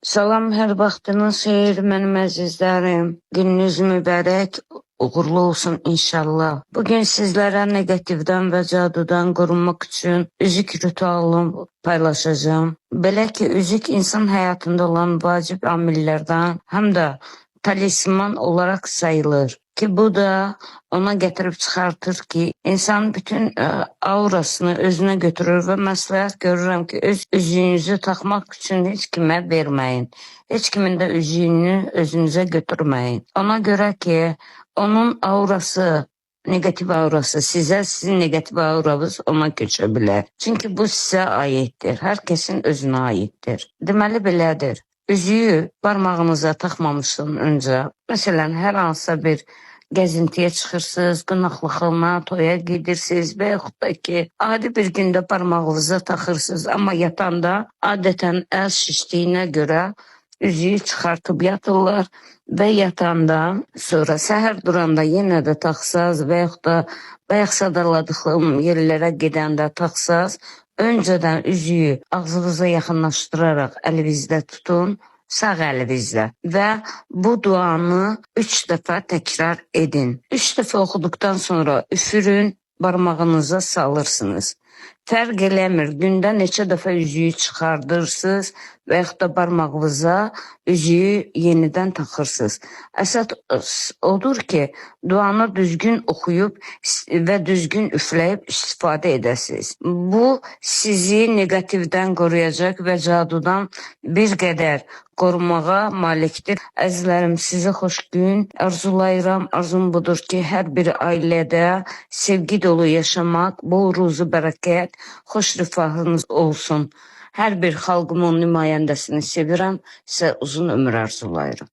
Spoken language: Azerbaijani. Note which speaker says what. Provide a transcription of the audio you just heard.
Speaker 1: Salam, hər vaxtınız xeyir, mənim əzizlərim. Gününüz mübarək, uğurlu olsun inşallah. Bugün sizlərə negativdən və cadudan qorunmaq üçün üzük ritualını paylaşacağım. Belə ki, üzük insan həyatında olan vacib amillərdən, həm də talisman olaraq sayılır. Ki bu da ona gətirib çıxartır ki, insanın bütün aurasını özünə götürür və məsləhət görürəm ki, öz üzüyünüzü taxmaq üçün heç kimə verməyin. Heç kimin də üzüyünü özünüzə götürməyin. Ona görə ki, onun aurası, negativ aurası sizə, sizin negativ auranız ona köçə bilər. Çünki bu sizə aiddir. Hər kəsin özünə aiddir. Deməli belədir. Üzüyü barmağınıza taxmamışdan öncə, məsələn, hər hansısa bir gəzintiyə çıxırsınız, qonaqlığına, toya gedirsiniz və yaxud da ki, adi bir gündə barmağınıza taxırsınız, amma yatanda adətən əl şişdiyinə görə üzüyü çıxartıb yatırlar və yatanda sonra səhər duranda yenə də taxsaz və yaxud da bayaq sadaladığım yerlərə gedəndə taxsaz, öncədən üzüyü ağzınıza yaxınlaşdıraraq əlinizdə tutun, sağ əlinizlə və bu duanı 3 dəfə təkrar edin. 3 dəfə oxuduqdan sonra üfürün, barmağınıza salırsınız. Fərq eləmir, gündə neçə dəfə üzüyü çıxardırsınız və yaxud da barmağınıza üzüyü yenidən taxırsınız. Əsas odur ki, duanı düzgün oxuyub və düzgün üfləyib istifadə edəsiniz. Bu sizi negativdən qoruyacaq və cadudan bir qədər qorumağa malikdir. Əzizlərim, sizə xoş gün arzulayıram. Arzum budur ki, hər bir ailədə sevgi dolu yaşamaq, bol ruzu bərəkət, xoş rifahınız olsun. Hər bir xalqımın nümayəndəsini sevirəm, sizə uzun ömür arzulayıram.